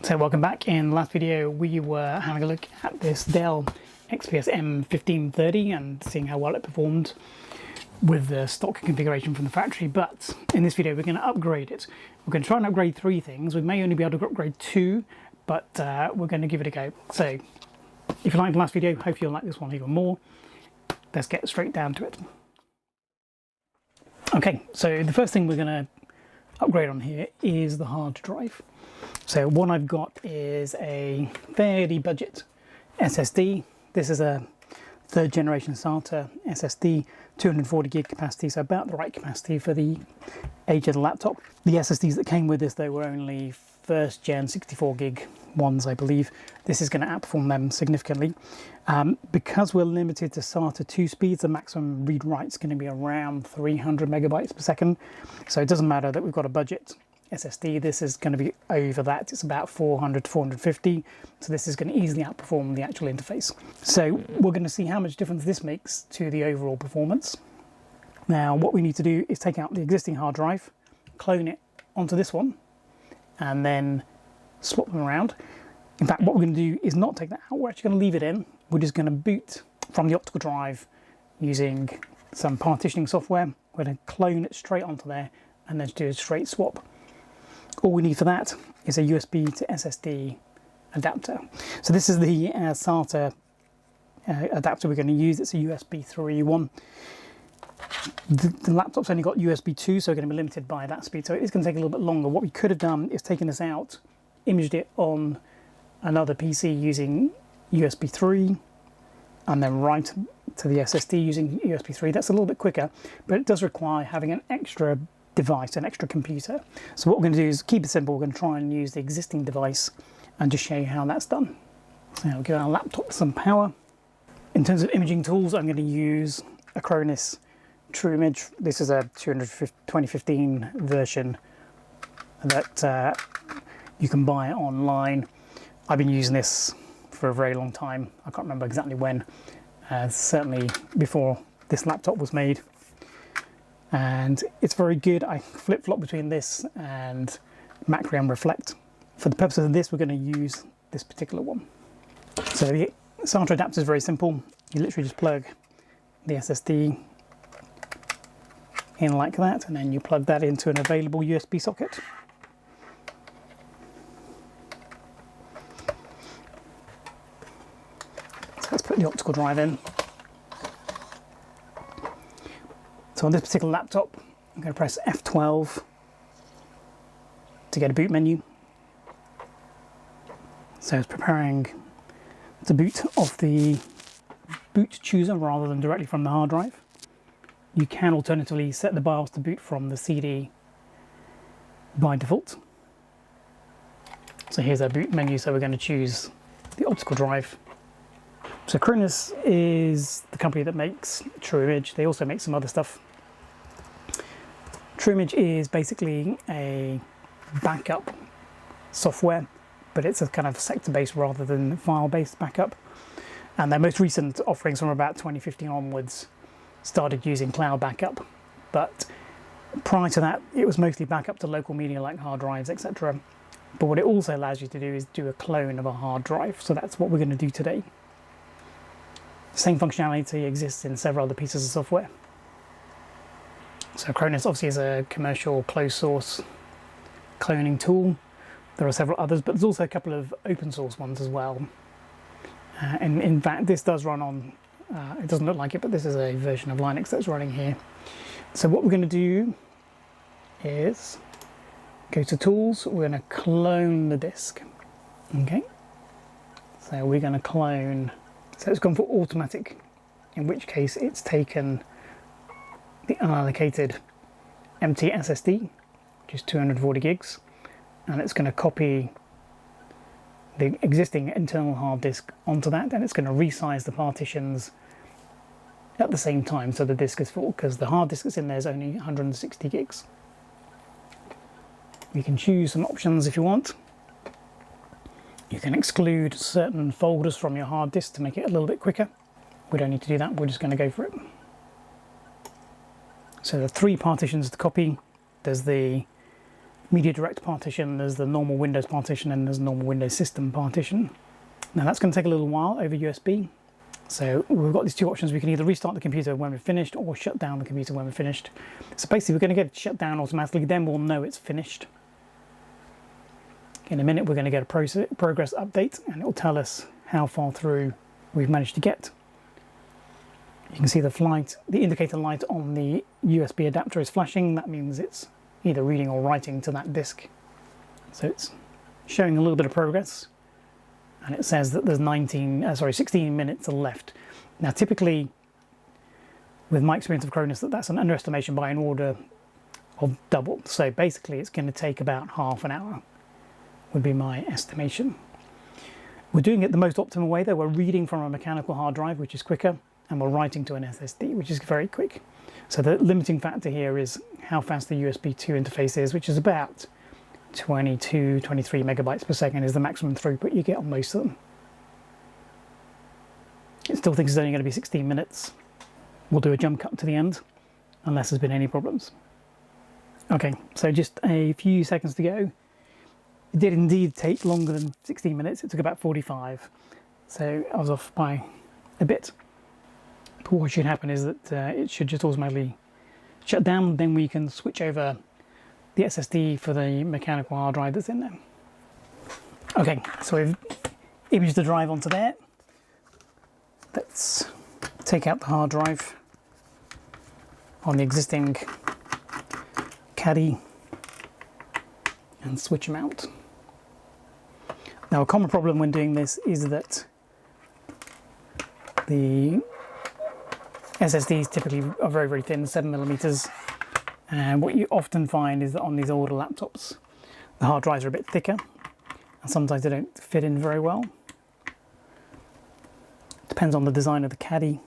So welcome back. In the last video we were having a look at this Dell XPS M1530 and seeing how well it performed with the stock configuration from the factory, but in this video we're going to upgrade it. We're going to try and upgrade 3 things. We may only be able to upgrade 2, but we're going to give it a go. So if you liked the last video, hopefully you'll like this one even more. Let's get straight down to it. Okay, so the first thing we're going to upgrade on here is the hard drive. So what I've got is a fairly budget SSD. This is a 3rd generation SATA SSD, 240 gig capacity, so about the right capacity for the age of the laptop. The SSDs that came with this though were only 1st gen 64 gig ones, I believe. This is going to outperform them significantly. Because we're limited to SATA 2 speeds, the maximum read-write is going to be around 300 megabytes per second. So it doesn't matter that we've got a budget SSD, this is going to be over that. It's about 400 to 450, so this is going to easily outperform the actual interface. So we're going to see how much difference this makes to the overall performance. Now what we need to do is take out the existing hard drive, clone it onto this one, and then swap them around. In fact, what we're going to do is not take that out, we're actually going to leave it in. We're just going to boot from the optical drive using some partitioning software. We're going to clone it straight onto there and then do a straight swap. All we need for that is a USB to SSD adapter. So this is the SATA adapter we're going to use. It's a USB 3 one. The laptop's only got USB 2, so we're going to be limited by that speed. So it's going to take a little bit longer. What we could have done is taken this out, imaged it on another PC using USB 3, and then write to the SSD using USB 3. That's a little bit quicker, but it does require having an extra device, an extra computer. So what we're going to do is keep it simple. We're going to try and use the existing device and just show you how that's done. So I'll give our laptop some power. In terms of imaging tools, I'm going to use a Acronis True Image. This is a 2015 version that you can buy online. I've been using this for a very long time. I can't remember exactly when, certainly before this laptop was made. And it's very good. I flip-flop between this and Macrium Reflect. For the purposes of this, we're going to use this particular one. So the SATA adapter is very simple. You literally just plug the SSD in like that, and then you plug that into an available USB socket. So let's put the optical drive in. So on this particular laptop, I'm going to press F12 to get a boot menu. So it's preparing to boot off the boot chooser rather than directly from the hard drive. You can alternatively set the BIOS to boot from the CD by default. So here's our boot menu, so we're going to choose the optical drive. So Acronis is the company that makes True Image. They also make some other stuff. True Image is basically a backup software, but it's a kind of sector-based rather than file-based backup. And their most recent offerings from about 2015 onwards started using cloud backup. But prior to that, it was mostly backup to local media like hard drives, etc. But what it also allows you to do is do a clone of a hard drive. So that's what we're going to do today. Same functionality exists in several other pieces of software. So Acronis obviously is a commercial closed source cloning tool. There are several others, but there's also a couple of open source ones as well. And in fact, this does run on, it doesn't look like it, but this is a version of Linux that's running here. So what we're going to do is go to Tools, we're going to clone the disk. Okay, so we're going to clone. So it's gone for automatic, in which case it's taken the unallocated empty SSD, which is 240 gigs, and it's going to copy the existing internal hard disk onto that, and it's going to resize the partitions at the same time so the disk is full, because the hard disk that's in there is only 160 gigs. You can choose some options if you want. You can exclude certain folders from your hard disk to make it a little bit quicker. We don't need to do that, we're just going to go for it. So there are 3 partitions to copy. There's the Media Direct partition, there's the normal Windows partition, and there's normal Windows System partition. Now that's going to take a little while over USB. So we've got these two options. We can either restart the computer when we're finished or shut down the computer when we're finished. So basically we're going to get it shut down automatically, then we'll know it's finished. In a minute we're going to get a progress update, and it will tell us how far through we've managed to get. You can see the indicator light on the USB adapter is flashing. That means it's either reading or writing to that disk. So it's showing a little bit of progress. And it says that there's 16 minutes left. Now typically, with my experience of Cronus, that's an underestimation by an order of double. So basically it's going to take about half an hour, would be my estimation. We're doing it the most optimal way though. We're reading from a mechanical hard drive, which is quicker, and we're writing to an SSD, which is very quick. So the limiting factor here is how fast the USB 2 interface is, which is about 22, 23 megabytes per second is the maximum throughput you get on most of them. It still thinks it's only going to be 16 minutes. We'll do a jump cut to the end, unless there's been any problems. Okay, so just a few seconds to go. It did indeed take longer than 16 minutes. It took about 45. So I was off by a bit. But what should happen is that it should just automatically shut down. Then we can switch over the SSD for the mechanical hard drive that's in there. Okay, so we've imaged the drive onto there. Let's take out the hard drive on the existing caddy and switch them out. Now a common problem when doing this is that the SSDs typically are very, very thin, 7mm. And what you often find is that on these older laptops, the hard drives are a bit thicker, and sometimes they don't fit in very well. Depends on the design of the caddy.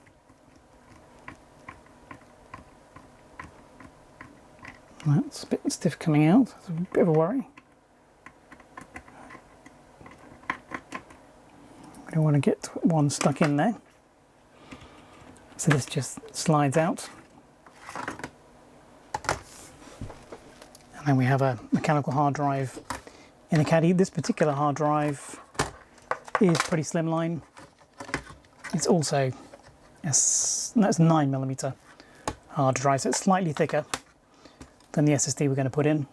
That's a bit stiff coming out, it's a bit of a worry. We don't want to get one stuck in there. So this just slides out. And we have a mechanical hard drive in the caddy. This particular hard drive is pretty slimline. It's also it's 9mm hard drive, so it's slightly thicker than the SSD we're going to put in.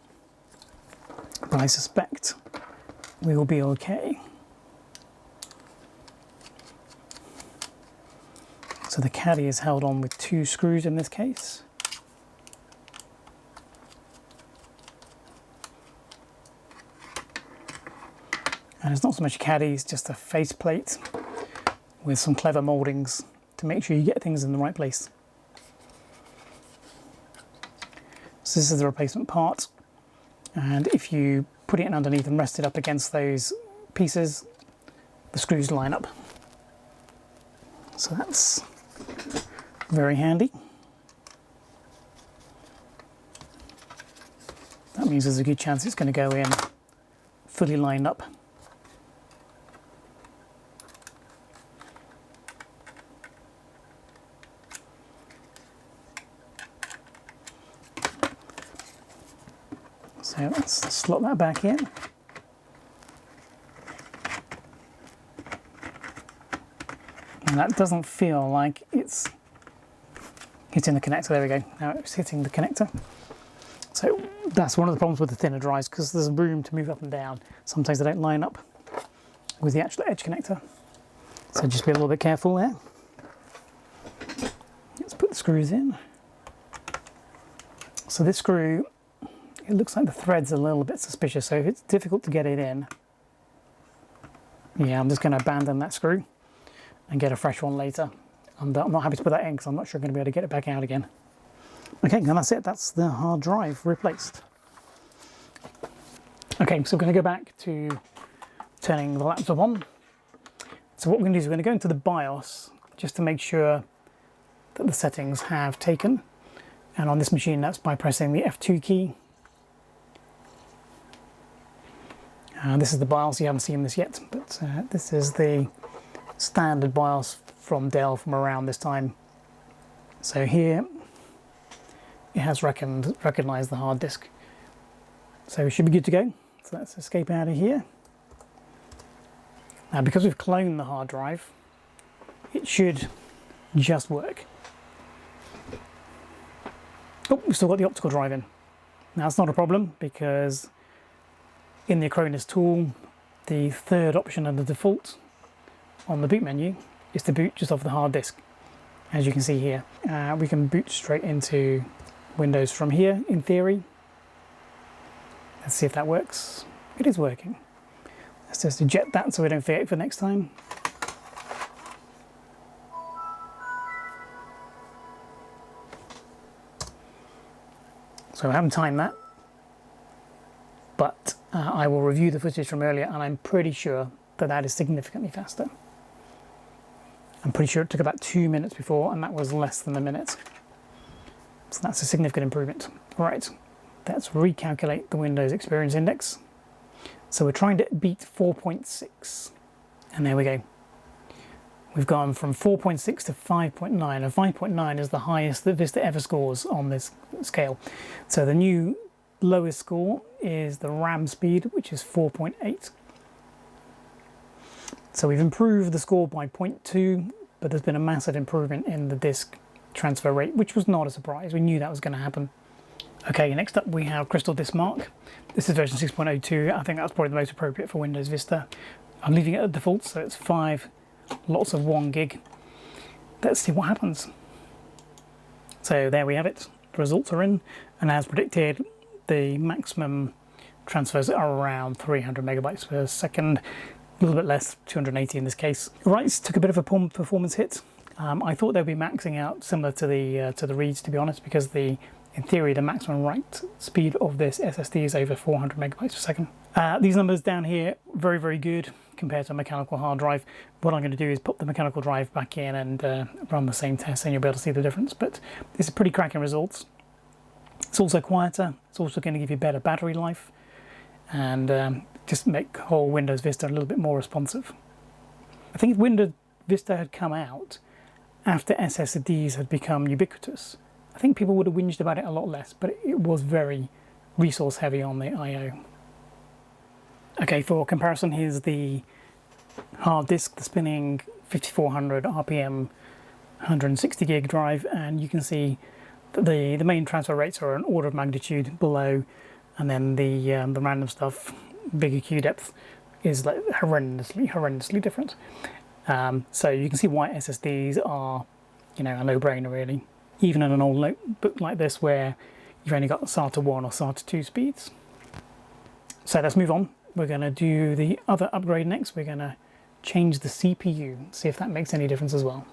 But I suspect we will be okay. So the caddy is held on with 2 screws in this case. And it's not so much a caddy, it's just a faceplate with some clever mouldings to make sure you get things in the right place. So this is the replacement part, and if you put it in underneath and rest it up against those pieces, the screws line up. So that's very handy. That means there's a good chance it's going to go in fully lined up. So let's slot that back in. And that doesn't feel like it's hitting the connector. There we go. Now it's hitting the connector. So that's one of the problems with the thinner drives, because there's room to move up and down. Sometimes they don't line up with the actual edge connector. So just be a little bit careful there. Let's put the screws in. So this screw, it looks like the thread's a little bit suspicious, so if it's difficult to get it in, yeah, I'm just going to abandon that screw and get a fresh one later. I'm not happy to put that in because I'm not sure I'm going to be able to get it back out again. Okay, and that's it. That's the hard drive replaced. Okay, so we're going to go back to turning the laptop on. So what we're going to do is we're going to go into the BIOS just to make sure that the settings have taken. And on this machine, that's by pressing the F2 key. This is the BIOS. You haven't seen this yet, but this is the standard BIOS from Dell from around this time. So here it has recognized the hard disk. So we should be good to go. So let's escape out of here. Now, because we've cloned the hard drive, it should just work. Oh, we've still got the optical drive in. Now, it's not a problem because in the Acronis tool, the third option under default on the boot menu is to boot just off the hard disk. As you can see here, we can boot straight into Windows from here, in theory. Let's see if that works. It is working. Let's just eject that so we don't forget it for next time. So I haven't timed that, but I will review the footage from earlier, and I'm pretty sure that that is significantly faster. I'm pretty sure it took about 2 minutes before, and that was less than a minute. So that's a significant improvement. Right, let's recalculate the Windows Experience Index. So we're trying to beat 4.6, and there we go. We've gone from 4.6 to 5.9, and 5.9 is the highest that Vista ever scores on this scale. So the new lowest score is the RAM speed, which is 4.8. So we've improved the score by 0.2, but there's been a massive improvement in the disk transfer rate, which was not a surprise. We knew that was going to happen. Okay, next up we have Crystal Disk Mark. This is version 6.02. I think that's probably the most appropriate for Windows Vista. I'm leaving it at default, so it's 5 lots of 1 gig. Let's see what happens. So there we have it. The results are in, and as predicted, the maximum transfers are around 300 megabytes per second. A little bit less, 280 in this case. Writes took a bit of a performance hit. I thought they'd be maxing out similar to the reads, to be honest, because in theory the maximum write speed of this SSD is over 400 megabytes per second. These numbers down here, very, very good compared to a mechanical hard drive. What I'm going to do is put the mechanical drive back in and run the same test, and you'll be able to see the difference. But these are pretty cracking results. It's also quieter. It's also going to give you better battery life, and just make whole Windows Vista a little bit more responsive. I think if Windows Vista had come out after SSDs had become ubiquitous, I think people would have whinged about it a lot less, but it was very resource heavy on the I/O. Okay, for comparison, here's the hard disk, the spinning 5400 RPM 160 gig drive, and you can see that the main transfer rates are an order of magnitude below, and then the random stuff, bigger queue depth, is like horrendously different. So you can see why SSDs are, a no-brainer really, even in an old notebook like this where you've only got SATA 1 or SATA 2 speeds. So let's move on. We're going to do the other upgrade next. We're going to change the CPU, see if that makes any difference as well.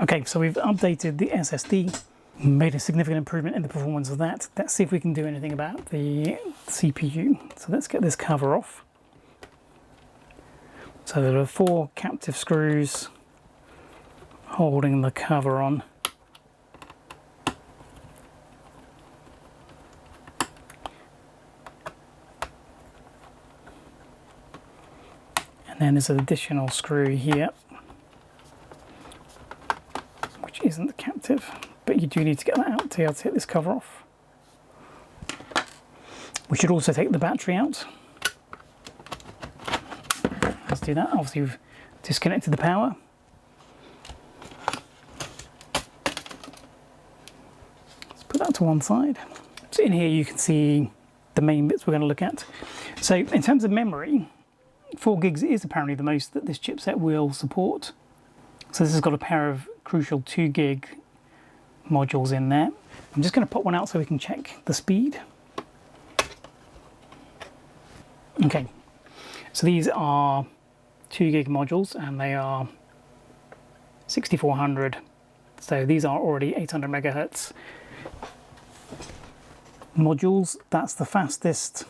Okay, so we've updated the SSD, made a significant improvement in the performance of that. Let's see if we can do anything about the CPU. So let's get this cover off. So there are 4 captive screws holding the cover on. And then there's an additional screw here, which isn't captive, but you do need to get that out to be able to take this cover off. We should also take the battery out. Let's do that. Obviously we've disconnected the power. Let's put that to one side. So in here you can see the main bits we're going to look at. So in terms of memory, 4 gigs is apparently the most that this chipset will support. So this has got a pair of crucial 2 gig modules in there. I'm just going to pop one out so we can check the speed. Okay, so these are 2 gig modules and they are 6400. So these are already 800 megahertz modules. That's the fastest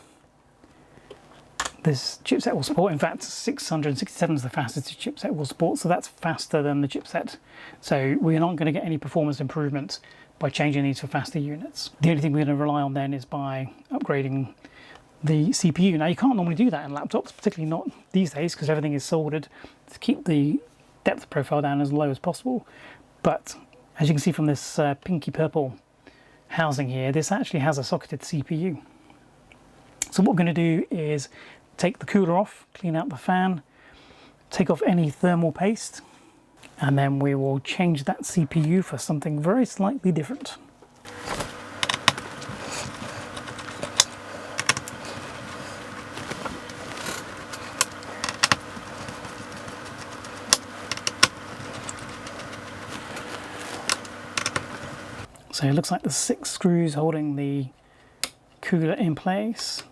this chipset will support. In fact, 667 is the fastest the chipset will support, so that's faster than the chipset. So we're not going to get any performance improvement by changing these for faster units. The only thing we're going to rely on then is by upgrading the CPU. Now you can't normally do that in laptops, particularly not these days, because everything is soldered to keep the depth profile down as low as possible. But as you can see from this pinky purple housing here, this actually has a socketed CPU. So what we're going to do is take the cooler off, clean out the fan, take off any thermal paste, and then we will change that CPU for something very slightly different. So it looks like there's 6 screws holding the cooler in place.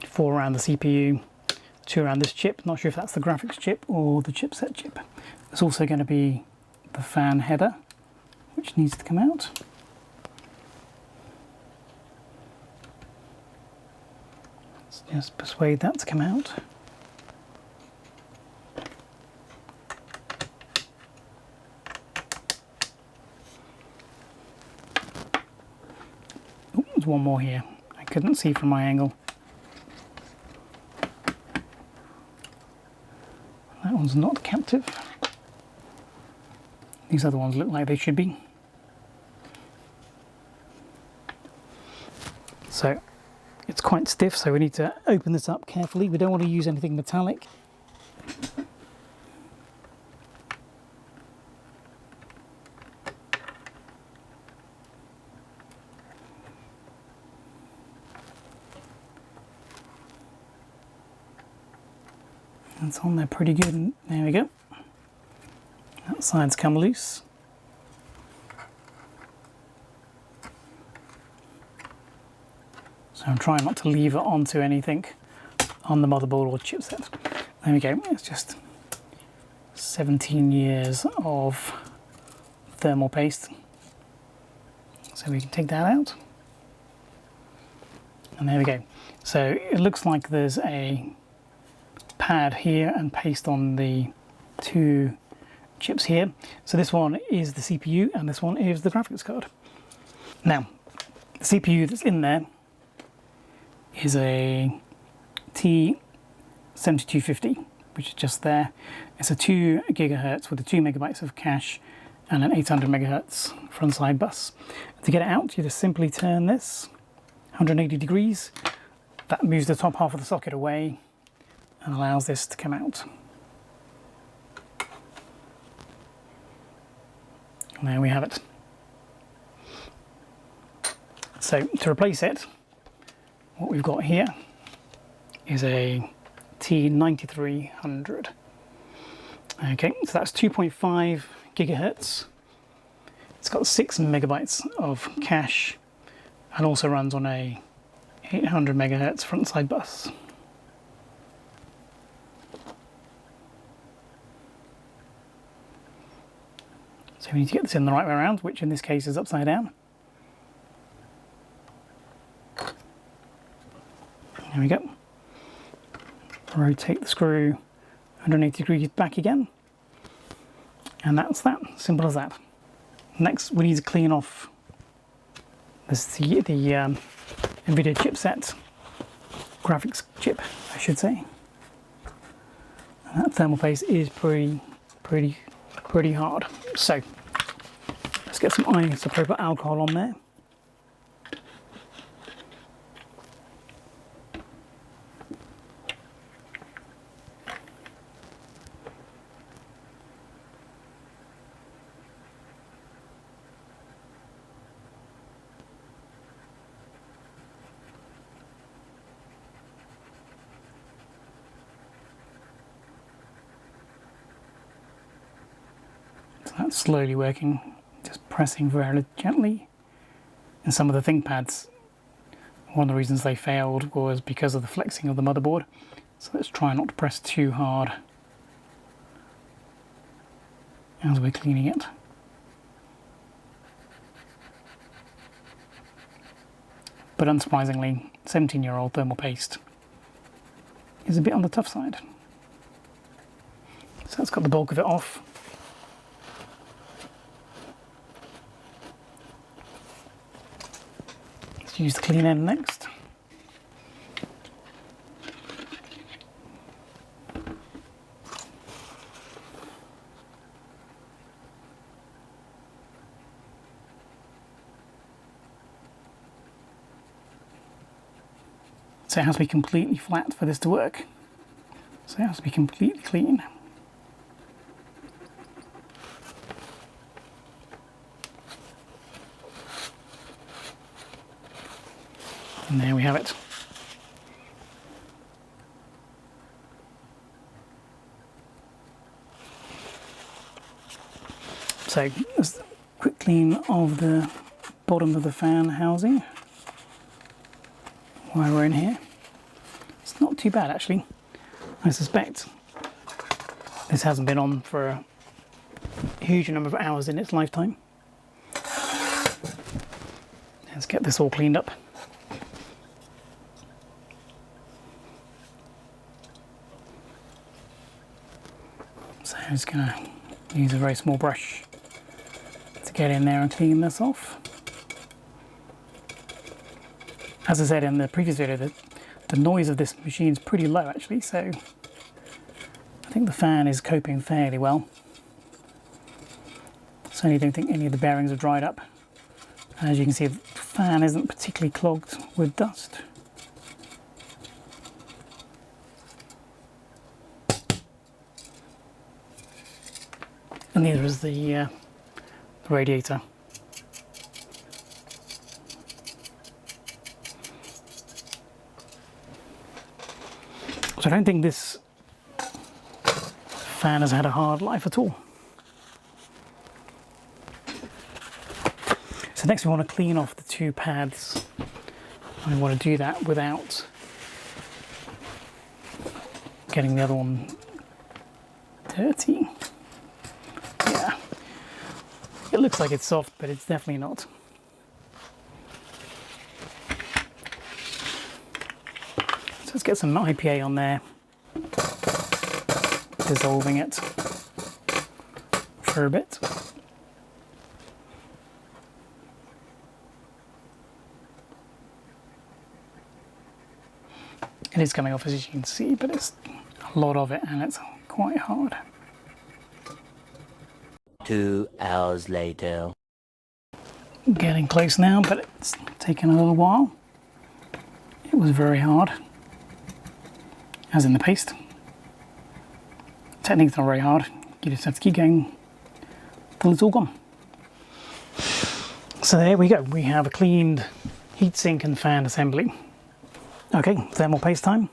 4 around the CPU, 2 around this chip. Not sure if that's the graphics chip or the chipset chip. There's also going to be the fan header, which needs to come out. Let's just persuade that to come out. Oh, there's one more here. I couldn't see from my angle. That one's not captive. These other ones look like they should be. So it's quite stiff, so we need to open this up carefully. We don't want to use anything metallic. That's on there pretty good. There we go. That side's come loose. So I'm trying not to leave it onto anything on the motherboard or chipset. There we go. It's just 17 years of thermal paste. So we can take that out. And there we go. So it looks like there's a pad here and paste on the 2 chips here. So this one is the CPU and this one is the graphics card. Now, the CPU that's in there is a T9250, which is just there. It's a 2 gigahertz with a 2 megabytes of cache and an 800 megahertz frontside bus. To get it out, you just simply turn this 180 degrees. That moves the top half of the socket away and allows this to come out. And there we have it. So to replace it, what we've got here is a T9300. Okay, so that's 2.5 gigahertz. It's got 6 megabytes of cache and also runs on a 800 megahertz frontside bus. So we need to get this in the right way around, which in this case is upside down. There we go. Rotate the screw 180 degrees back again. And that's that, simple as that. Next we need to clean off the NVIDIA chipset, graphics chip I should say. And that thermal paste is pretty hard. So let's get some isopropyl alcohol on there. That's slowly working, just pressing very gently. And some of the ThinkPads, one of the reasons they failed was because of the flexing of the motherboard. So let's try not to press too hard as we're cleaning it. But unsurprisingly, 17-year-old thermal paste is a bit on the tough side. So that's got the bulk of it off. Use the clean end next. So it has to be completely flat for this to work. So it has to be completely clean. And there we have it. So just a quick clean of the bottom of the fan housing while we're in here. It's not too bad actually. I suspect this hasn't been on for a huge number of hours in its lifetime. Let's get this all cleaned up. So I'm just going to use a very small brush to get in there and clean this off. As I said in the previous video, the noise of this machine is pretty low actually, so I think the fan is coping fairly well. Certainly don't think any of the bearings are dried up. As you can see, the fan isn't particularly clogged with dust. And neither is the radiator. So I don't think this fan has had a hard life at all. So next we want to clean off the two pads. I want to do that without getting the other one dirty. Yeah, it looks like it's soft, but it's definitely not. So let's get some IPA on there, dissolving it for a bit. It is coming off as you can see, but it's a lot of it and it's quite hard. 2 hours later. Getting close now, but it's taken a little while. It was very hard, as in the paste. Technique's not very hard, you just have to keep going till it's all gone. So there we go, we have a cleaned heatsink and fan assembly. Okay, thermal paste time.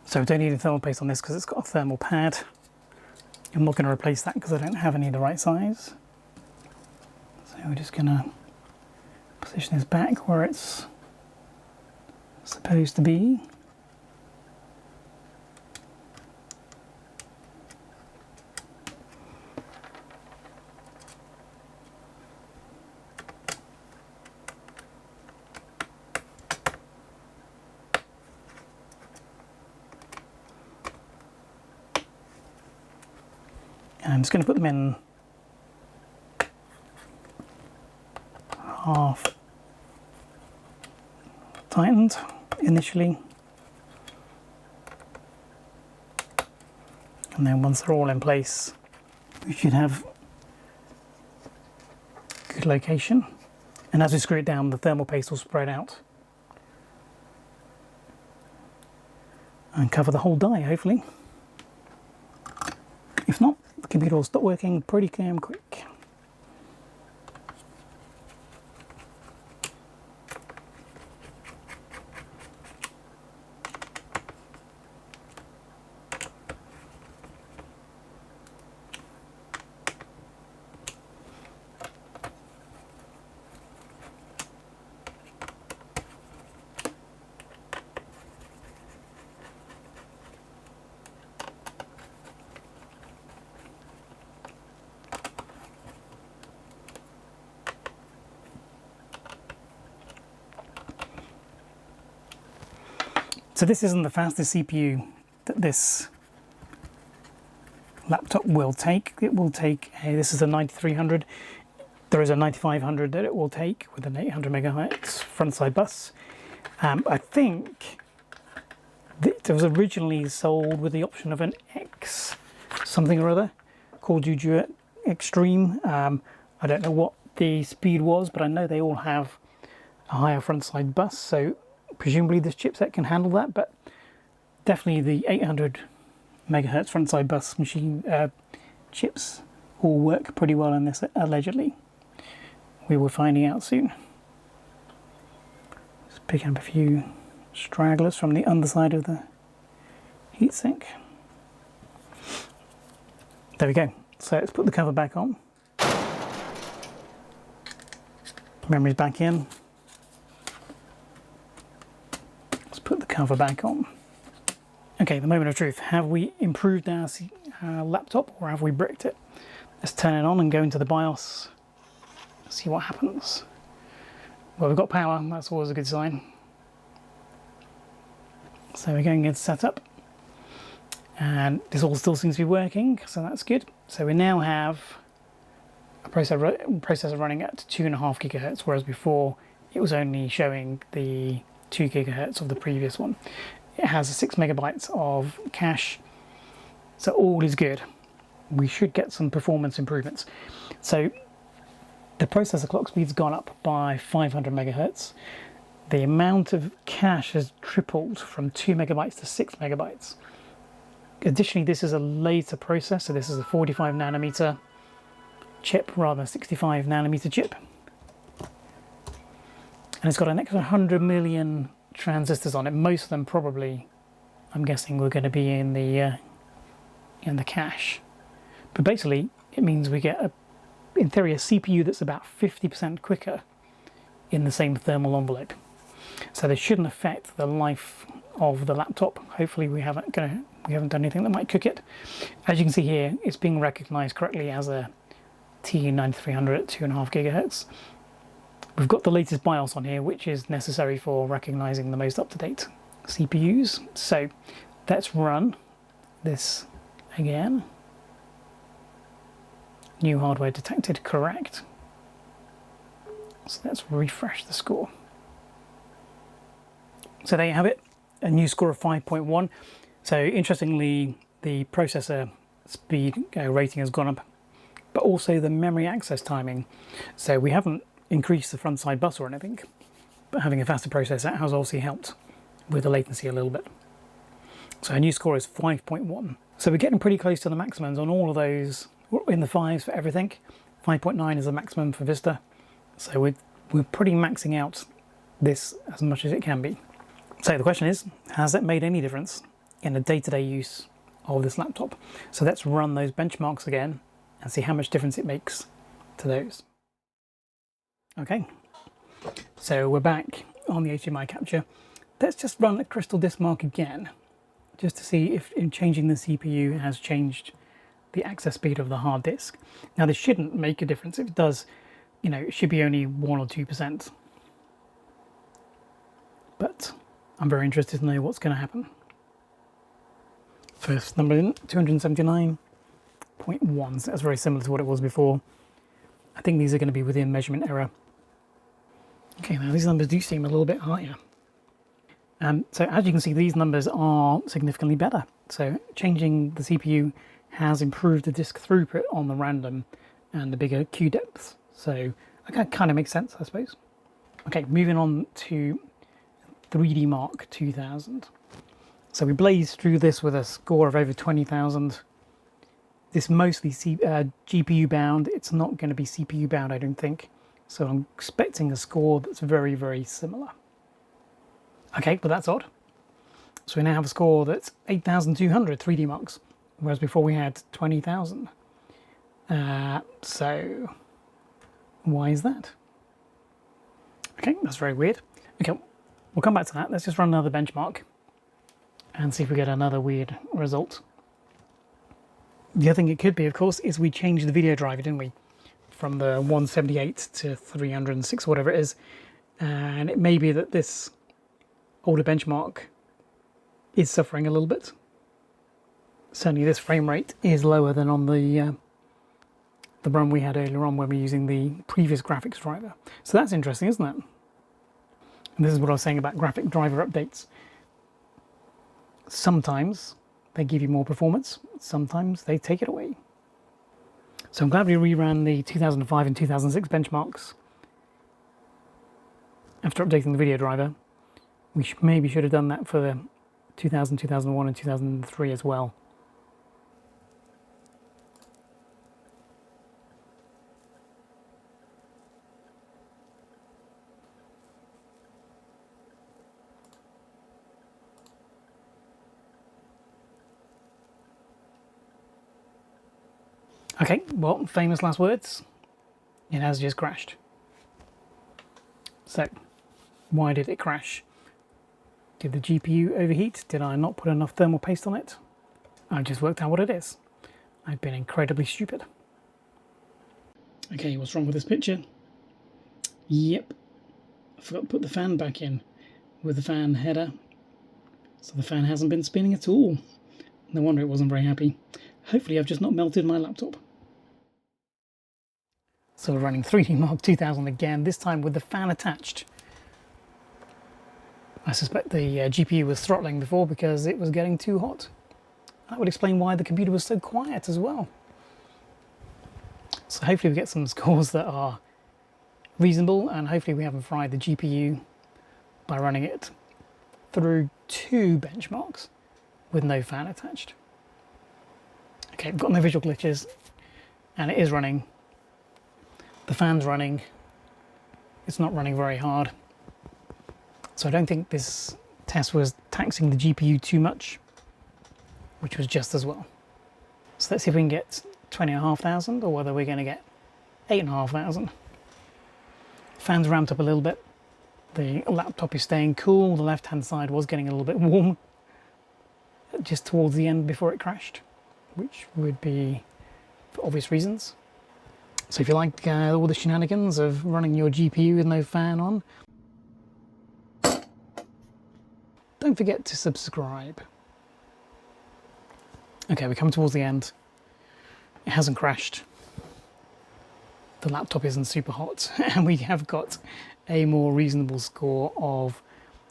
So we don't need a thermal paste on this because it's got a thermal pad. I'm not going to replace that because I don't have any of the right size. So we're just going to position this back where it's supposed to be. And I'm just going to put them in half tightened initially, and then once they're all in place we should have good location, and as we screw it down the thermal paste will spread out and cover the whole die hopefully. If not, the computer will stop working pretty damn quick. So this isn't the fastest CPU that this laptop will take. It will take, this is a 9300. There is a 9500 that it will take with an 800 megahertz frontside bus. I think it was originally sold with the option of an X something or other, Call Duty Extreme. I don't know what the speed was, but I know they all have a higher front side bus, so presumably this chipset can handle that, but definitely the 800 megahertz front side bus machine chips all work pretty well in this, allegedly. We will finding out soon. Just picking up a few stragglers from the underside of the heatsink. There we go. So let's put the cover back on. Memory's back in. Let's put the cover back on. Okay, the moment of truth. Have we improved our laptop, or have we bricked it? Let's turn it on and go into the BIOS. See what happens. Well, we've got power. That's always a good sign. So we're going into setup. And this all still seems to be working, so that's good. So we now have a processor running at 2.5 gigahertz, whereas before it was only showing the 2 gigahertz of the previous one. It has 6 megabytes of cache, so all is good. We should get some performance improvements. So the processor clock speed's gone up by 500 megahertz. The amount of cache has tripled from 2 megabytes to 6 megabytes. Additionally, this is a later processor. This is a 45 nanometer chip rather than a 65 nanometer chip. And it's got an extra 100 million transistors on it. Most of them probably, I'm guessing, we're going to be in the cache. But basically, it means we get, in theory, a CPU that's about 50% quicker in the same thermal envelope. So this shouldn't affect the life of the laptop. Hopefully we haven't done anything that might cook it. As you can see here, it's being recognized correctly as a T9300 at 2.5 gigahertz. We've got the latest BIOS on here, which is necessary for recognizing the most up-to-date CPUs. So let's run this again. New hardware detected, correct. So let's refresh the score. So there you have it, a new score of 5.1. So interestingly, the processor speed rating has gone up, but also the memory access timing. So we haven't increased the front side bus or anything, but having a faster processor has obviously helped with the latency a little bit. So our new score is 5.1. So we're getting pretty close to the maximums on all of those, in the 5s for everything. 5.9 is the maximum for Vista. So we're pretty maxing out this as much as it can be. So the question is, has it made any difference in the day-to-day use of this laptop? So let's run those benchmarks again and see how much difference it makes to those. Okay, so we're back on the HDMI capture. Let's just run the Crystal Disk Mark again, just to see if in changing the CPU has changed the access speed of the hard disk. Now this shouldn't make a difference. If it does, you know, it should be only 1 or 2%. But I'm very interested to know what's going to happen. First number in, 279.1, so that's very similar to what it was before. I think these are going to be within measurement error. Okay, now these numbers do seem a little bit higher. So as you can see, these numbers are significantly better. So changing the CPU has improved the disk throughput on the random and the bigger queue depths. So that kind of makes sense, I suppose. Okay, moving on to 3D Mark 2000. So we blazed through this with a score of over 20,000. This mostly GPU bound. It's not going to be CPU bound, I don't think. So I'm expecting a score that's very, very similar. Okay, but that's odd. So we now have a score that's 8,200 3D Marks, whereas before we had 20,000. So why is that? Okay, that's very weird. Okay, we'll come back to that. Let's just run another benchmark and see if we get another weird result. The other thing it could be, of course, is we changed the video driver, didn't we? From the 178 to 306, whatever it is. And it may be that this older benchmark is suffering a little bit. Certainly this frame rate is lower than on the run we had earlier on when we were using the previous graphics driver. So that's interesting, isn't it? And this is what I was saying about graphic driver updates. Sometimes they give you more performance, sometimes they take it away. So I'm glad we reran the 2005 and 2006 benchmarks after updating the video driver. We maybe should have done that for the 2000, 2001 and 2003 as well. Okay, well, famous last words. It has just crashed. So, why did it crash? Did the GPU overheat? Did I not put enough thermal paste on it? I've just worked out what it is. I've been incredibly stupid. Okay, what's wrong with this picture? Yep, I forgot to put the fan back in with the fan header. So the fan hasn't been spinning at all. No wonder it wasn't very happy. Hopefully I've just not melted my laptop. So we're running 3D Mark 2000 again, this time with the fan attached. I suspect the GPU was throttling before because it was getting too hot. That would explain why the computer was so quiet as well. So hopefully we get some scores that are reasonable, and hopefully we haven't fried the GPU by running it through 2 benchmarks with no fan attached. Okay, we've got no visual glitches, and it is running. The fan's running. It's not running very hard. So I don't think this test was taxing the GPU too much, which was just as well. So let's see if we can get 20,500 or whether we're going to get 8,500. Fan's ramped up a little bit. The laptop is staying cool. The left-hand side was getting a little bit warm just towards the end before it crashed, which would be for obvious reasons. So if you like all the shenanigans of running your GPU with no fan on, don't forget to subscribe. Okay, we come towards the end. It hasn't crashed. The laptop isn't super hot, and we have got a more reasonable score of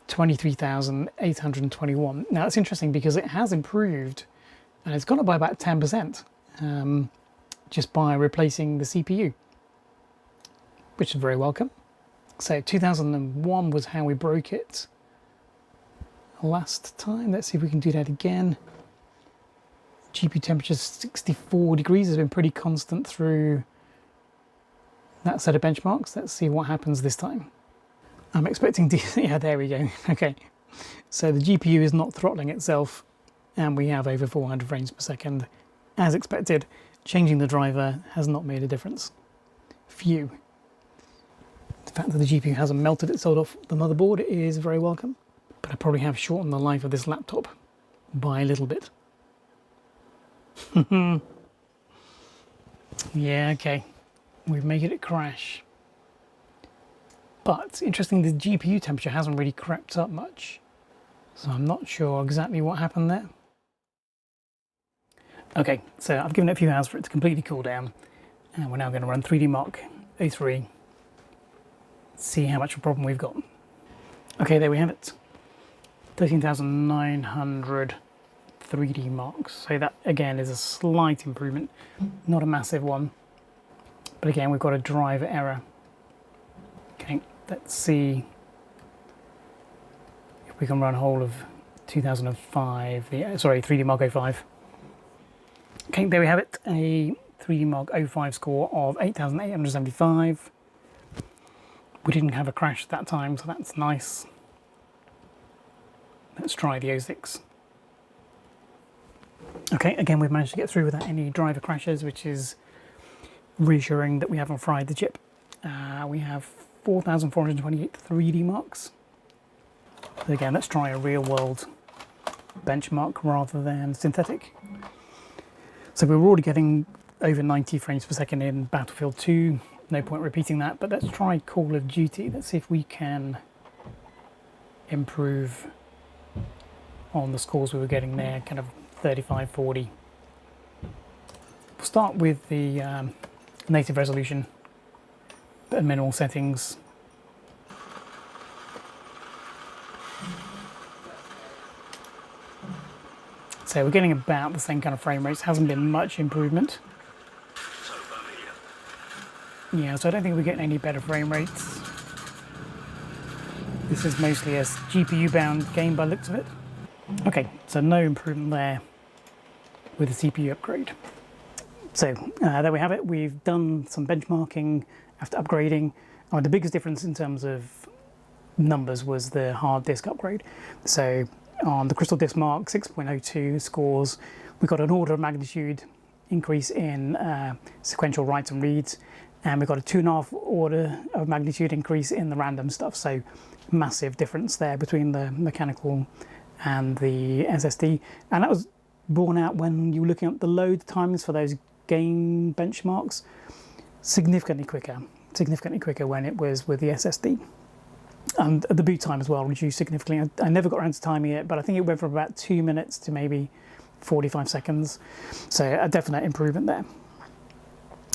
23,821. Now that's interesting because it has improved, and it's gone up by about 10%. Just by replacing the CPU, which is very welcome. So 2001 was how we broke it last time. Let's see if we can do that again. GPU temperature 64 degrees has been pretty constant through that set of benchmarks. Let's see what happens this time. I'm expecting yeah, there we go. Okay, so the GPU is not throttling itself, and we have over 400 frames per second as expected. Changing the driver has not made a difference. Phew. The fact that the GPU hasn't melted itself off the motherboard is very welcome, but I probably have shortened the life of this laptop by a little bit. Yeah, okay. We've made it crash. But interesting, the GPU temperature hasn't really crept up much, so I'm not sure exactly what happened there. Okay, so I've given it a few hours for it to completely cool down, and we're now going to run 3D Mark 03, see how much of a problem we've got. Okay, there we have it. 13,900 3D marks. So that again is a slight improvement, not a massive one. But again, we've got a driver error. Okay, let's see if we can run whole of 2005, sorry, 3D Mark 05. Okay, there we have it, a 3D Mark 05 score of 8,875. We didn't have a crash at that time, so that's nice. Let's try the 06. Okay, again, we've managed to get through without any driver crashes, which is reassuring that we haven't fried the chip. We have 4,428 3D marks. So again, let's try a real-world benchmark rather than synthetic. So we're already getting over 90 frames per second in Battlefield 2. No point repeating that, but let's try Call of Duty. Let's see if we can improve on the scores we were getting there, kind of 35, 40. We'll start with the native resolution, but minimal settings. So we're getting about the same kind of frame rates, hasn't been much improvement. Yeah, so I don't think we're getting any better frame rates. This is mostly a GPU bound game by the looks of it. Okay, so no improvement there with the CPU upgrade. So there we have it. We've done some benchmarking after upgrading. The biggest difference in terms of numbers was the hard disk upgrade. So on the Crystal Disk Mark 6.02 scores, we got an order of magnitude increase in sequential writes and reads, and we got a 2.5 order of magnitude increase in the random stuff. So massive difference there between the mechanical and the SSD, and that was borne out when you were looking at the load times for those game benchmarks. Significantly quicker when it was with the SSD. And the boot time as well reduced significantly. I never got around to timing it, but I think it went from about 2 minutes to maybe 45 seconds. So a definite improvement there.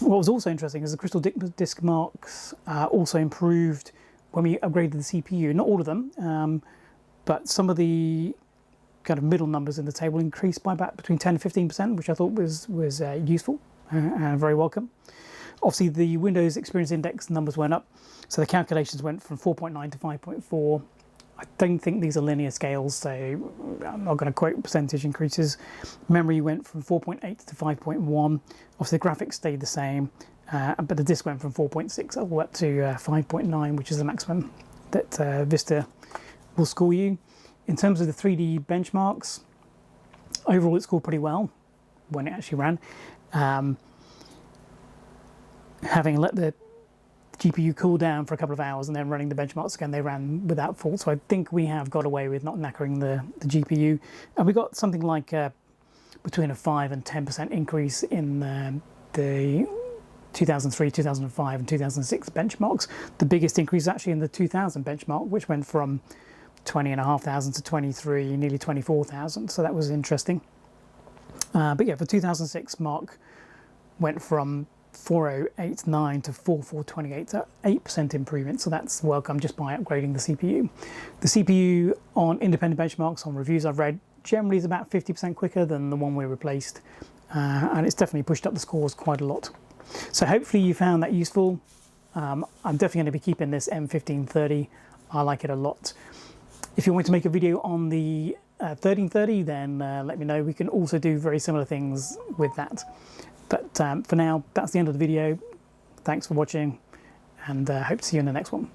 What was also interesting is the Crystal Disk Marks also improved when we upgraded the CPU. Not all of them, but some of the kind of middle numbers in the table increased by about between 10 and 15%, which I thought was useful and very welcome. Obviously, the Windows Experience Index numbers went up, so the calculations went from 4.9 to 5.4. I don't think these are linear scales, so I'm not going to quote percentage increases. Memory went from 4.8 to 5.1. Obviously, the graphics stayed the same, but the disk went from 4.6 all the way up to 5.9, which is the maximum that Vista will score you. In terms of the 3D benchmarks, overall it scored pretty well when it actually ran. Having let the GPU cool down for a couple of hours and then running the benchmarks again, they ran without fault. So I think we have got away with not knackering the GPU. And we got something like between a 5 and 10% increase in the 2003, 2005 and 2006 benchmarks. The biggest increase is actually in the 2000 benchmark, which went from 20,500 to 23, nearly 24,000. So that was interesting. But yeah, the 2006 mark went from 4089 to 4428, so 8% improvement. So that's welcome just by upgrading the CPU. The CPU on independent benchmarks, on reviews I've read, generally is about 50% quicker than the one we replaced, and it's definitely pushed up the scores quite a lot. So hopefully you found that useful. I'm definitely going to be keeping this M1530. I like it a lot. If you want to make a video on the 1330, then let me know. We can also do very similar things with that. But for now, that's the end of the video. Thanks for watching, and hope to see you in the next one.